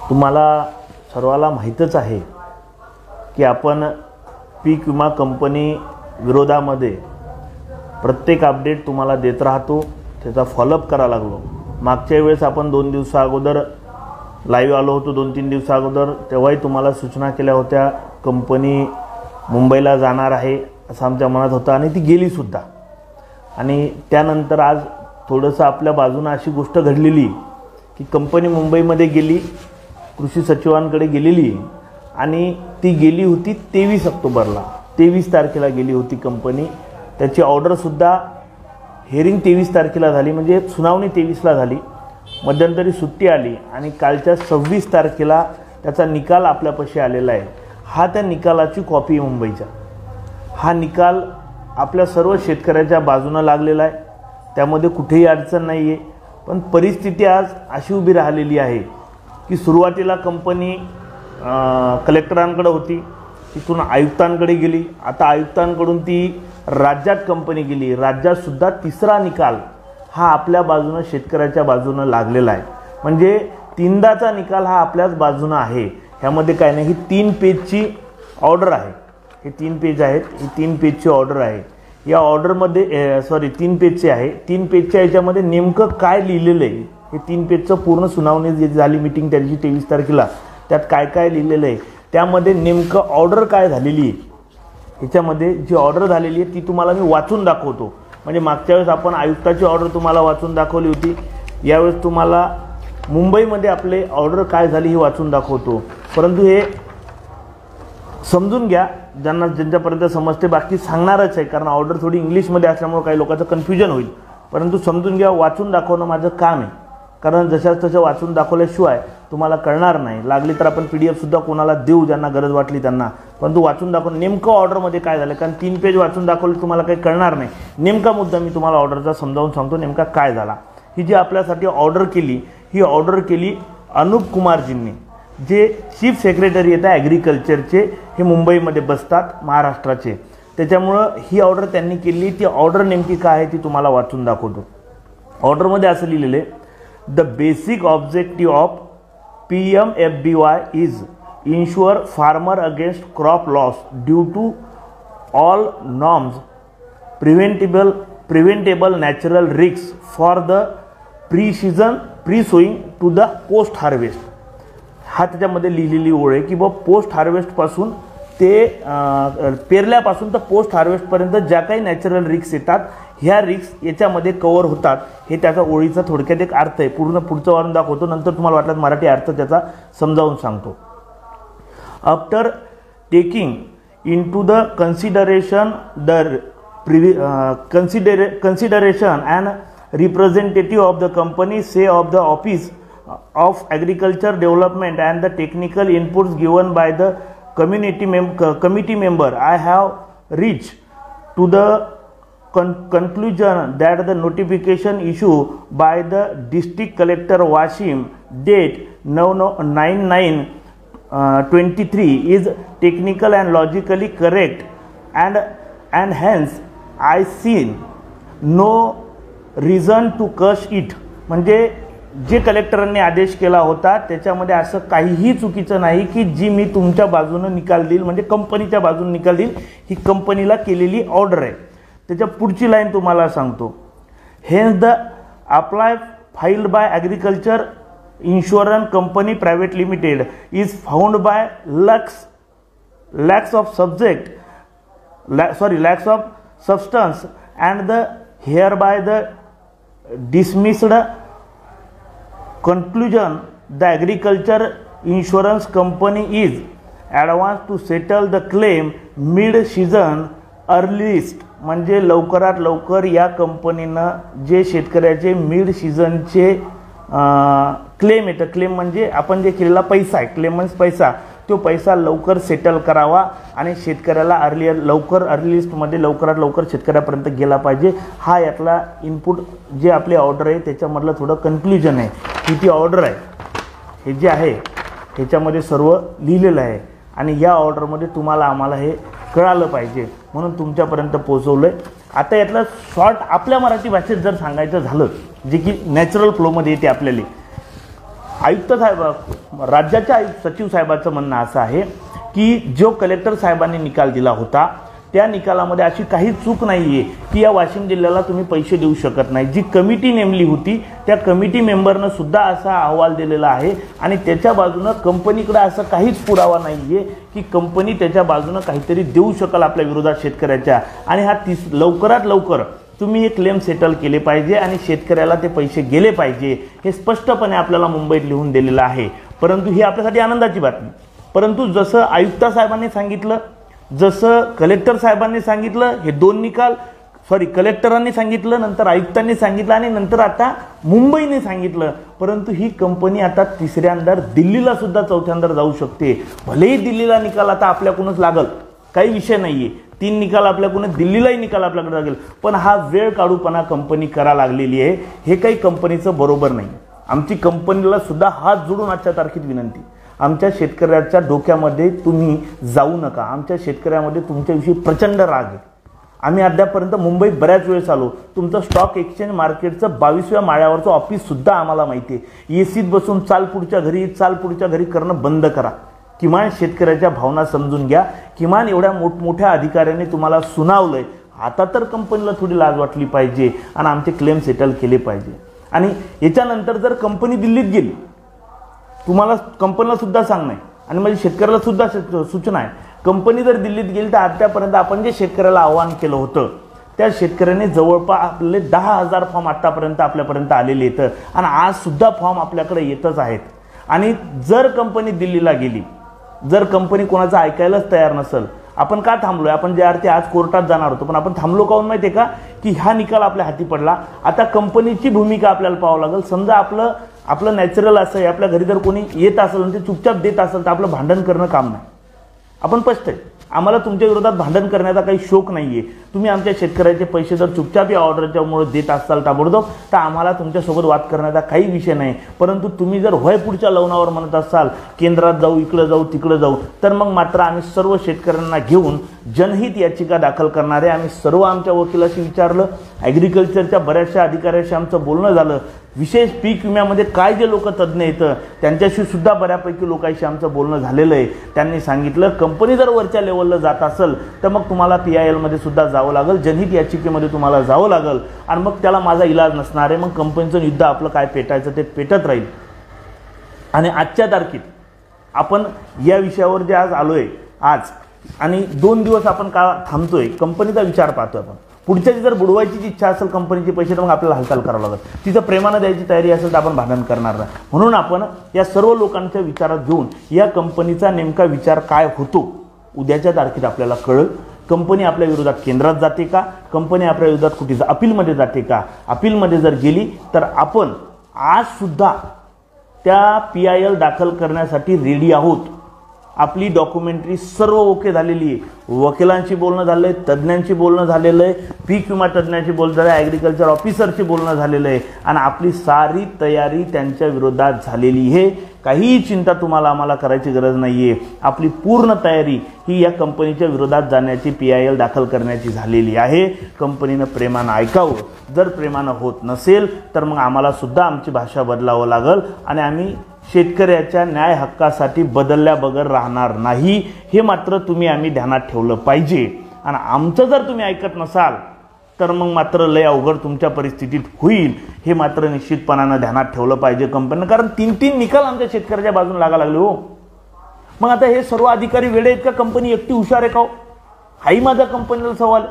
तुम्हाला सर्वाला माहीतच आहे की आपण पीक विमा कंपनी विरोधामध्ये प्रत्येक अपडेट तुम्हाला देत राहतो, त्याचा फॉलोअप करा लागलो। मागच्या वेळेस आपण 2 दिवसा अगोदर लाईव्ह आलो होतो, 2-3 दिवसा अगोदर, तेव्हाही तुम्हाला सूचना केल्या होत्या कंपनी मुंबईला जाणार आहे असं आमच्या मनात होतं आणि ती गेली सुद्धा। आणि त्यानंतर आज थोडंसं आपल्या बाजूने अशी गोष्ट घडलेली की कंपनी मुंबईमध्ये गेली, कृषी सचिवांकडे गेलेली आणि ती गेली होती 23 ऑक्टोबरला, 23 तारखेला गेली होती कंपनी। त्याची ऑर्डरसुद्धा हेअरिंग 23 तारखेला झाली, म्हणजे सुनावणी 23ला झाली, मध्यंतरी सुट्टी आली आणि कालच्या 26 तारखेला त्याचा निकाल आपल्यापाशी आलेला आहे। हा त्या निकालाची कॉपी आहे मुंबईच्या। हा निकाल आपल्या सर्व शेतकऱ्याच्या बाजूने लागलेला आहे, त्यामध्ये कुठेही अडचण नाही आहे। पण परिस्थिती आज अशी उभी राहिलेली आहे की सुरुवातीला कंपनी कलेक्टरांकडे होती, तिथून आयुक्तांकडे गेली, आता आयुक्तांकडून ती राज्यात कंपनी गेली। राज्यातसुद्धा तिसरा निकाल हा आपल्या बाजूने शेतकऱ्याच्या बाजूने लागलेला आहे, म्हणजे तीनदाचा निकाल हा आपल्याच बाजूने आहे। ह्यामध्ये काय नाही, ही 3 पेजची ऑर्डर आहे, हे 3 पेज आहेत, ही 3 पेजची ऑर्डर आहे। या ऑर्डरमध्ये 3 पेजचे आहे, 3 पेजच्या याच्यामध्ये नेमकं काय लिहिलेलं आहे, हे 3 पेजचं पूर्ण सुनावणी जी झाली मीटिंग त्याची 23 तारखेला, त्यात काय काय लिहिलेलं आहे, त्यामध्ये नेमकं ऑर्डर काय झालेली आहे, ह्याच्यामध्ये जी ऑर्डर झालेली आहे ती तुम्हाला मी वाचून दाखवतो। म्हणजे मागच्या वेळेस आपण आयुक्ताची ऑर्डर तुम्हाला वाचून दाखवली होती, यावेळेस तुम्हाला मुंबईमध्ये आपले ऑर्डर काय झाली ही वाचून दाखवतो। परंतु हे समजून घ्या, ज्यांच्यापर्यंत समजते, बाकी सांगणारच आहे, कारण ऑर्डर थोडी इंग्लिशमध्ये असल्यामुळे काही लोकांचं कन्फ्युजन होईल, परंतु समजून घ्या, वाचून दाखवणं माझं काम आहे, कारण जशाच तसं वाचून दाखवल्याशिवाय तुम्हाला कळणार नाही। लागली तर आपण PDF सुद्धा कोणाला देऊ ज्यांना गरज वाटली त्यांना, परंतु वाचून दाखवून नेमकं ऑर्डरमध्ये काय झालं, कारण 3 पेज वाचून दाखवले तुम्हाला काही कळणार नाही। नेमका मुद्दा मी तुम्हाला ऑर्डरचा समजावून सांगतो, नेमका काय झाला। ही जी आपल्यासाठी ऑर्डर केली, ही ऑर्डर केली अनूप कुमारजींनी, जे चीफ सेक्रेटरी आहेत ॲग्रिकल्चरचे, हे मुंबईमध्ये बसतात महाराष्ट्राचे, त्याच्यामुळं ही ऑर्डर त्यांनी केली। ती ऑर्डर नेमकी काय आहे ती तुम्हाला वाचून दाखवतो। ऑर्डरमध्ये असं लिहिलेलं आहे, the basic objective of PMFBY is insure farmer against crop loss due to all norms preventable natural risk for the pre sowing to the post harvest. हा त्याच्यामध्ये लिहिलेली ओळ आहे की पोस्ट हार्वेस्टपासून ते पेरल्यापासून तर पोस्ट हार्वेस्टपर्यंत ज्या काही नॅचरल रिस्क येतात, ह्या रिस्क याच्यामध्ये कव्हर होतात, हे त्याचा ओळीचा थोडक्यात एक अर्थ आहे। पूर्ण पुढचं वाचून दाखवतो, नंतर तुम्हाला वाटलं मराठी अर्थ त्याचा समजावून सांगतो। After taking into the consideration and representative of the company say of the office of agriculture development and the technical inputs given by the committee member, I have reached to the conclusion that the notification issued by the district collector Washim date 9/9/23 is technical and logically correct and hence I see no reason to curse it। म्हणजे जे कलेक्टरांनी आदेश केला होता त्याच्यामध्ये असं काहीही चुकीचं नाही की जी मी तुमच्या बाजूने निकाल देईल, म्हणजे कंपनीच्या बाजूने निकाल देईल, ही कंपनीला केलेली ऑर्डर आहे। त्याच्या पुढची लाईन तुम्हाला सांगतो, hence the apply filed by agriculture insurance company private limited is found by lacks of substance and the here by the dismissed conclusion the agriculture insurance company is advanced to settle the claim mid season earliest। म्हणजे लवकरात लवकर या कंपनीनं जे शेतकऱ्याचे mid सीझनचे claim येतं, claim म्हणजे आपण जे केलेला पैसा आहे, क्लेम म्हणजे पैसा, तो पैसा लवकर सेटल करावा आणि शेतकऱ्याला अर्लीस्टमध्ये लवकरात लवकर शेतकऱ्यापर्यंत गेला पाहिजे। हा यातला इनपुट जे आपली ऑर्डर आहे त्याच्यामधलं थोडं कन्क्ल्युजन आहे। ही ती ऑर्डर आहे, हे जे आहे ह्याच्यामध्ये सर्व लिहिलेलं आहे आणि या ऑर्डरमध्ये तुम्हाला आम्हाला हे कळालं पाहिजे म्हणून तुमच्यापर्यंत पोहोचवलं आहे। आता यातला शॉर्ट आपल्या मराठी भाषेत जर सांगायचं झालं, जे की नॅचरल फ्लोमध्ये येते आपल्याला, आयुक्त साहेब राज्याच्या सचिव साहेबांचं म्हणणं असं आहे की जो कलेक्टर साहेबांनी निकाल दिला होता त्या निकालामध्ये अशी काही चूक नाहीये की या वाशिम जिल्ह्याला तुम्ही पैसे देऊ शकत नाही। जी कमिटी नेमली होती त्या कमिटी मेंबरनं सुद्धा असा अहवाल दिलेला आहे आणि त्याच्या बाजूने कंपनीकडे असं काहीच पुरावा नाहीये की कंपनी त्याच्या बाजूने काहीतरी देऊ शकेल आपल्या विरोधात शेतकऱ्याच्या। आणि हा लवकरात लवकर तुम्ही एक क्लेम सेटल केले पाहिजे आणि शेतकऱ्याला ते पैसे गेले पाहिजे हे स्पष्टपणे आपल्याला मुंबईत लिहून दिलेलं आहे। परंतु ही आपल्यासाठी आनंदाची बातमी। परंतु जसं आयुक्त साहेबांनी सांगितलं, जसं कलेक्टर साहेबांनी सांगितलं, हे दोन निकाल कलेक्टरांनी सांगितलं, नंतर आयुक्तांनी सांगितलं आणि नंतर आता मुंबईने सांगितलं, परंतु ही कंपनी आता तिसऱ्यांदा दिल्लीला सुद्धा चौथ्यांदा जाऊ शकते। भलेही दिल्लीला निकाल आता आपल्याकडूनच लागल, काही विषय नाहीये, 3 निकाल आपल्याकडून दिल्लीलाही निकाल आपल्याकडे लागेल, पण हा वेळ काढूपणा कंपनी करा लागलेली आहे, हे काही कंपनीचं बरोबर नाही। आमची कंपनीला सुद्धा हात जोडून आजच्या तारखेत विनंती, आमच्या शेतकऱ्याच्या डोक्यामध्ये तुम्ही जाऊ नका। आमच्या शेतकऱ्यामध्ये तुमच्याविषयी प्रचंड राग आहे। आम्ही अद्यापर्यंत मुंबईत बऱ्याच वेळेस आलो, तुमचं स्टॉक एक्सचेंज मार्केटचं 22व्या माळ्यावरचं ऑफिस सुद्धा आम्हाला माहिती आहे। एसीत बसून चाल पुढच्या घरी करणं बंद करा। किमान शेतकऱ्याच्या भावना समजून घ्या। किमान एवढ्या मोठमोठ्या अधिकाऱ्यांनी तुम्हाला सुनावलंय, आता तर कंपनीला थोडी लाज वाटली पाहिजे आणि आमचे क्लेम सेटल केले पाहिजे। आणि याच्यानंतर जर कंपनी दिल्लीत गेली, तुम्हाला कंपनीला सुद्धा सांगणं आहे आणि माझी शेतकऱ्याला सुद्धा सूचना आहे, कंपनी जर दिल्लीत गेली तर आतापर्यंत आपण जे शेतकऱ्याला आवाहन केलं होतं त्या शेतकऱ्याने जवळपास आपले 10,000 फॉर्म आतापर्यंत आपल्यापर्यंत आलेले आहेत आणि आज सुद्धा फॉर्म आपल्याकडे येतच आहेत। आणि जर कंपनी दिल्लीला गेली, जर कंपनी कोणाचं ऐकायलाच तयार नसेल, आपण का थांबलोय? आपण ज्या अर्थी आज कोर्टात जाणार होतो, पण आपण थांबलो काहून माहिती आहे का? की हा निकाल आपल्या हाती पडला, आता कंपनीची भूमिका आपल्याला पाहावं लागेल। समजा आपलं नॅचरल असं आहे, आपल्या घरी जर कोणी येत असेल आणि ते चुपचाप देत असेल तर आपलं भांडण करणं काम नाही। आपण स्पष्ट आहे, आम्हाला तुमच्या विरोधात भांडण करण्याचा काही शौक नाहीये। तुम्ही आमच्या शेतकऱ्याचे पैसे जर चुपचाप या ऑर्डरच्यामुळे देत असाल ताबडतोब तर आम्हाला तुमच्यासोबत वाद करण्याचा काही विषय नाही। परंतु तुम्ही जर होय पुढच्या लवणावर म्हणत असाल केंद्रात जाऊ, इकडे जाऊ, तिकडे जाऊ, तर मग मात्र आम्ही सर्व शेतकऱ्यांना घेऊन जनहित याचिका दाखल करणार आहे। आम्ही सर्व आमच्या वकिलाशी विचारलं, ॲग्रिकल्चरच्या बऱ्याचशा अधिकाऱ्याशी आमचं बोलणं झालं, विशेष पीक विम्यामध्ये काय जे लोक तज्ज्ञ आहेत त्यांच्याशी सुद्धा बऱ्यापैकी लोकांशी आमचं बोलणं झालेलं आहे। त्यांनी सांगितलं कंपनी जर वरच्या लेवलला जात असेल तर मग तुम्हाला PIL मध्ये सुद्धा जावं लागेल, जनहित याचिकेमध्ये तुम्हाला जावं लागेल आणि मग त्याला माझा इलाज नसणार आहे। मग कंपनीचं युद्ध आपलं काय पेटायचं ते पेटत राहील। आणि आजच्या तारखेत आपण या विषयावर जे आज आलोय आज आणि 2 दिवस आपण का थांबतोय, कंपनीचा विचार पाहतोय आपण। पुढच्याची जर बुडवायची इच्छा असेल कंपनीचे पैसे तर मग आपल्याला हालचाल करावं लागेल, तिचं प्रेमानं द्यायची तयारी असेल तर आपण भांडण करणार नाही। म्हणून आपण या सर्व लोकांच्या विचारात घेऊन या कंपनीचा नेमका विचार काय होतो उद्याच्या तारखेत आपल्याला कळेल। कंपनी आपल्या विरोधात केंद्रात जाते का, कंपनी आपल्या विरोधात कुठे अपीलमध्ये जाते का, अपीलमध्ये जर गेली तर आपण आज सुद्धा त्या PIL दाखल करण्यासाठी रेडी आहोत। आपली डॉक्युमेंटरी सर्व ओके झालेली आहे, वकिलांशी बोलणं झालंय, तज्ज्ञांशी बोलणं झालेलं आहे, पीक विमा तज्ज्ञांशी बोलणं झालं आहे, ॲग्रिकल्चर ऑफिसरशी बोलणं झालेलं आहे आणि आपली सारी तयारी त्यांच्या विरोधात झालेली आहे। काही चिंता तुम्हाला आम्हाला करायची गरज नाहीये। आपली पूर्ण तयारी ही या कंपनीच्या विरोधात जाण्याची, PIL दाखल करण्याची झालेली आहे। कंपनीनं प्रेमानं ऐकावं, जर प्रेमानं होत नसेल तर मग आम्हाला सुद्धा आमची भाषा बदलावं लागेल आणि आम्ही शेतकऱ्याच्या न्याय हक्कासाठी बदलल्या बगर राहणार नाही, हे मात्र तुम्ही आम्ही ध्यानात ठेवलं पाहिजे। आणि आमचं जर तुम्ही ऐकत नसाल तर मग मात्र लय अवघड तुमच्या परिस्थितीत होईल, हे मात्र निश्चितपणानं ध्यानात ठेवलं पाहिजे कंपनीनं। कारण 3 निकाल आमच्या शेतकऱ्याच्या बाजूने लागा लागले हो। मग आता हे सर्व अधिकारी वेडे आहेत का, कंपनी एकटी हुशार आहे का? हाही माझा कंपनीला सवाल,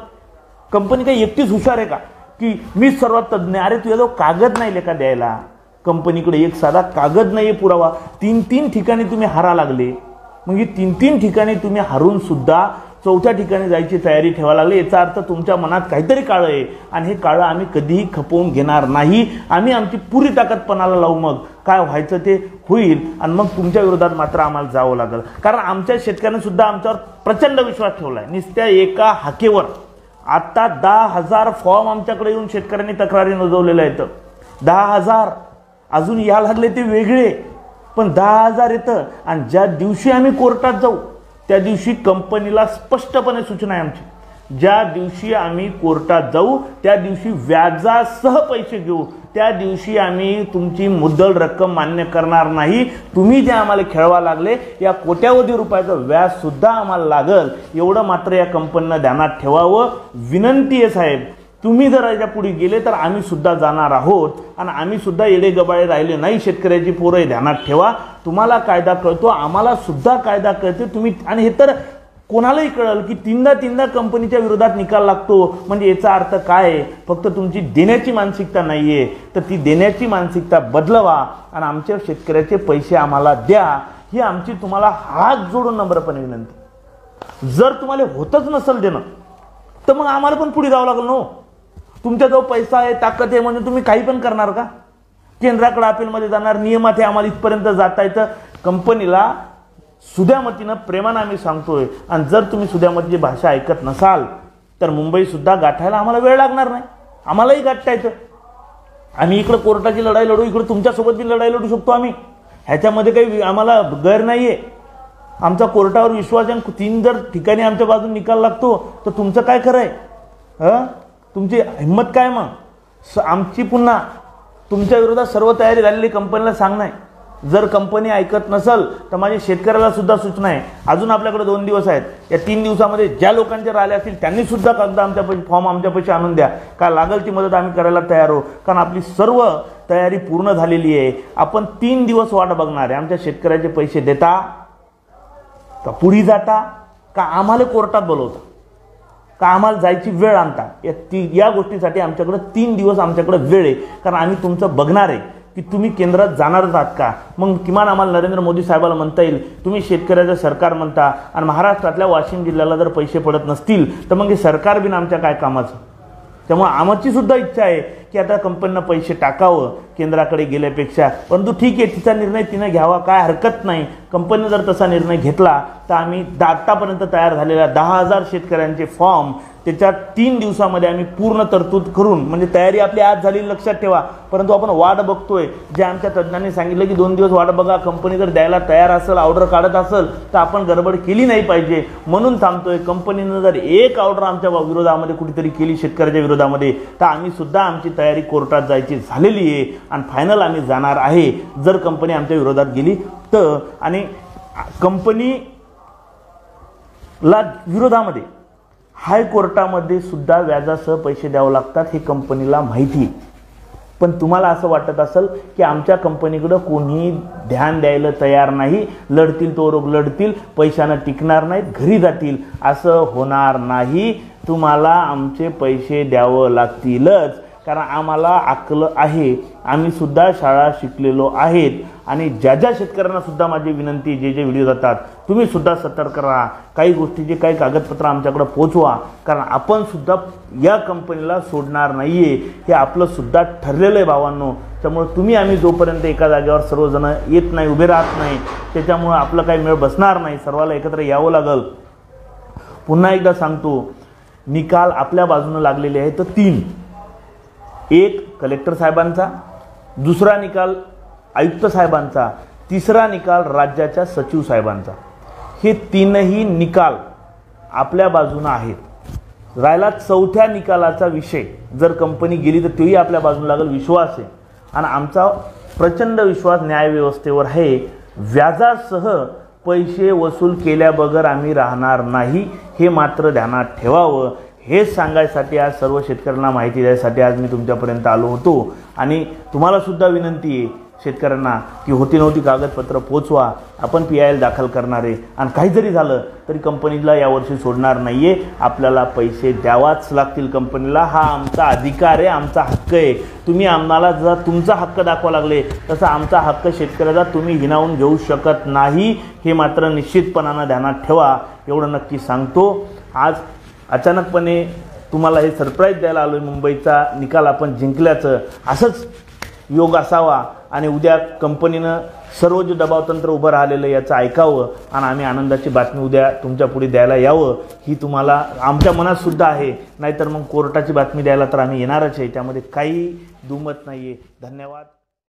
कंपनी काही एकटीच हुशार आहे का की मीच सर्वात तज्ज्ञ? अरे तुझ्याजवळ कागद नाही लेका द्यायला, कंपनीकडे एक साधा कागद नाही पुरावा। 3 ठिकाणी तुम्ही हारा लागले, मग ही 3 ठिकाणी तुम्ही हारून सुद्धा 4थ्या ठिकाणी जायची तयारी ठेवा लागली, याचा अर्थ तुमच्या मनात काहीतरी काळं आहे आणि हे काळं आम्ही कधीही खपवून घेणार नाही। आम्ही आमची पुरी ताकद पणाला लावू, मग काय व्हायचं ते होईल आणि मग तुमच्या विरोधात मात्र आम्हाला जावं लागेल। कारण आमच्या शेतकऱ्यांनी सुद्धा आमच्यावर प्रचंड विश्वास ठेवलाय। नुसत्या एका हाकेवर आता 10,000 फॉर्म आमच्याकडे येऊन शेतकऱ्यांनी तक्रारी नोंदवलेल्या आहेत। 10,000 अजून या लागले ते वेगळे, पण 10,000 येतं आणि ज्या दिवशी आम्ही कोर्टात जाऊ त्या दिवशी कंपनीला स्पष्टपणे सूचना आहे आमची, ज्या दिवशी आम्ही कोर्टात जाऊ त्या दिवशी व्याजासह पैसे घेऊ, त्या दिवशी आम्ही तुमची मुद्दल रक्कम मान्य करणार नाही. तुम्ही जे आम्हाला खेळवा लागले या कोट्यावधी रुपयाचं व्याज सुद्धा आम्हाला लागल, एवढं मात्र या कंपनीनं ध्यानात ठेवावं. विनंती आहे साहेब, तुम्ही जर याच्या पुढे गेले तर आम्ही सुद्धा जाणार आहोत आणि आम्ही सुद्धा येडे गबाळे राहिले नाही. शेतकऱ्याची पोरं ध्यानात ठेवा. तुम्हाला कायदा कळतो, आम्हाला सुद्धा कायदा कळते. तुम्ही आणि हे तर कोणालाही कळलं की तीनदा कंपनीच्या विरोधात निकाल लागतो, म्हणजे याचा अर्थ काय आहे? फक्त तुमची देण्याची मानसिकता नाहीये, तर ती देण्याची मानसिकता बदलवा आणि आमच्या शेतकऱ्याचे पैसे आम्हाला द्या, ही आमची तुम्हाला हात जोडून नम्रपणे विनंती. जर तुम्हाला होतच नसेल देणं तर मग आम्हाला पण पुढे जावं लागेल ना. तुमच्याजवळ पैसा आहे, ताकद आहे म्हणजे तुम्ही काही पण करणार का? केंद्राकडे अपीलमध्ये जाणार, नियमात आहे, आम्हाला इथपर्यंत जाता येतं. कंपनीला सुद्यामतीनं प्रेमानं आम्ही सांगतोय, आणि जर तुम्ही सुद्यामतीची भाषा ऐकत नसाल तर मुंबई सुद्धा गाठायला आम्हाला वेळ लागणार नाही, आम्हालाही गाठता येतं. आम्ही इकडे कोर्टाची लढाई लढू, इकडे तुमच्यासोबत बी लढाई लढू शकतो आम्ही, ह्याच्यामध्ये काही आम्हाला गैर नाहीये. आमचा कोर्टावर विश्वास आहे. 3 जर ठिकाणी आमच्या बाजून निकाल लागतो तर तुमचं काय खरं आहे? तुमची हिंमत काय? मग आमची पुन्हा तुमच्या विरोधात सर्व तयारी झालेली कंपनीला सांगणार. जर कंपनी ऐकत नसेल तर माझ्या शेतकऱ्याला सुद्धा सूचना आहे. अजून आपल्याकडे 2 दिवस आहेत. या 3 दिवसामध्ये ज्या लोकांचे राहिले असतील त्यांनी सुद्धा कागद आमच्या फॉर्म आमच्या पैसे आणून द्या. काय लागेल ती मदत आम्ही करायला तयार आहोत, कारण आपली सर्व तयारी पूर्ण झालेली आहे. आपण 3 दिवस वाट बघणार आहे. आमच्या शेतकऱ्याचे पैसे देता का पुढे जाता का आम्हाला कोर्टात बोलवता का आम्हाला जायची वेळ आणता? या गोष्टीसाठी आमच्याकडे 3 दिवस आमच्याकडे वेळ आहे, कारण आम्ही तुमचं बघणार आहे की तुम्ही केंद्रात जाणारच आहात का. मग किमान आम्हाला नरेंद्र मोदी साहेबाला म्हणता येईल, तुम्ही शेतकऱ्याचं सरकार म्हणता आणि महाराष्ट्रातल्या वाशिम जिल्ह्याला जर पैसे पडत नसतील तर मग हे सरकार बिन आमच्या काय कामाचं. त्यामुळे आमची सुद्धा इच्छा आहे की आता कंपनीनं पैसे टाकावं केंद्राकडे गेल्यापेक्षा. परंतु ठीक आहे, तिचा निर्णय तिनं घ्यावा, काय हरकत नाही. कंपनीने जर तसा निर्णय घेतला तर आम्ही आतापर्यंत तयार झालेल्या 10,000 शेतकऱ्यांचे फॉर्म त्याच्या 3 दिवसामध्ये आम्ही पूर्ण तरतूद करून, म्हणजे तयारी आपली आज झाली लक्षात ठेवा, परंतु आपण वाट बघतोय. जे आमच्या तज्ज्ञांनी सांगितलं की 2 दिवस वाट बघा, कंपनी जर द्यायला तयार असेल, ऑर्डर काढत असेल तर आपण गडबड केली नाही पाहिजे म्हणून थांबतोय. कंपनीनं जर एक ऑर्डर आमच्या विरोधामध्ये कुठेतरी केली शेतकऱ्याच्या विरोधामध्ये तर आम्ही सुद्धा आमची तयारी कोर्टात जायची झालेली आहे आणि फायनल आम्ही जाणार आहे जर कंपनी आमच्या विरोधात गेली तर. आणि कंपनीला विरोधामध्ये हायकोर्टामध्ये सुद्धा व्याजासह पैसे द्यावे लागतात, हे कंपनीला माहिती आहे. पण तुम्हाला असं वाटत असेल की आमच्या कंपनीकडे कोणी ध्यान द्यायला तयार नाही, लढतील तो रोग लढतील, पैशानं टिकणार नाहीत, घरी जातील, असं होणार नाही. तुम्हाला आमचे पैसे द्यावं लागतीलच, कारण आम्हाला अक्कल आहे, आम्ही सुद्धा शाळा शिकलेलो आहेत. आणि ज्या शेतकऱ्यांना सुद्धा माझी विनंती, जे व्हिडिओ जातात तुम्ही सुद्धा सतर्क राहा, काही गोष्टीचे काही कागदपत्र आमच्याकडे पोहोचवा, कारण आपण सुद्धा या कंपनीला सोडणार नाहीये, हे आपलं सुद्धा ठरलेलं आहे भावांनो. त्यामुळे तुम्ही आम्ही जोपर्यंत एका जागेवर सर्वजण येत नाही, उभे राहत नाही, त्याच्यामुळे आपलं काही मेळ बसणार नाही, सर्वाला एकत्र यावं लागल. पुन्हा एकदा सांगतो, निकाल आपल्या बाजूने लागलेले आहे तर 3. एक कलेक्टर साहेबांचा, दुसरा निकाल आयुक्त साहेबांचा, तिसरा निकाल राज्याच्या सचिव साहेबांचा. हे 3ही निकाल आपल्या बाजूने आहेत. राहिला 4थ्या निकालाचा विषय, जर कंपनी गेली तर तोही आपल्या बाजूने लागेल, विश्वास आहे. आणि आमचा प्रचंड विश्वास न्यायव्यवस्थेवर आहे. व्याजासह पैसे वसूल केल्याबगर आम्ही राहणार नाही, हे मात्र ध्यानात ठेवावं. हेच सांगायसाठी आज सर्व शेतकऱ्यांना माहिती द्यायसाठी आज मी तुमच्यापर्यंत आलो होतो. आणि तुम्हाला सुद्धा विनंती आहे शेतकऱ्यांना की होती नव्हती कागदपत्र पोचवा, आपण PIL दाखल करणार आहे. आणि काही जरी झालं तरी कंपनीला यावर्षी सोडणार नाहीये, आपल्याला पैसे द्यावाच लागतील कंपनीला. हा आमचा अधिकार आहे, आमचा हक्क आहे. तुम्ही आम्हाला जर तुमचा हक्क दाखवा लागले तसा आमचा हक्क शेतकऱ्याचा तुम्ही हिणावून घेऊ शकत नाही, हे मात्र निश्चितपणानं ध्यानात ठेवा. एवढं नक्की सांगतो. आज अचानकपणे तुम्हाला हे सरप्राईज द्यायला आलोय, मुंबईचा निकाल आपण जिंकल्याचं. असंच योग असावा आणि उद्या कंपनीनं सर्व जे दबावतंत्र उभं राहिलेलं याचं ऐकावं आणि आम्ही आनंदाची बातमी उद्या तुमच्या पुढे द्यायला यावं, ही तुम्हाला आमच्या मनात सुद्धा आहे. नाहीतर मग कोर्टाची बातमी द्यायला तर आम्ही येणारच आहे, त्यामध्ये काही दुमत नाही आहे. धन्यवाद.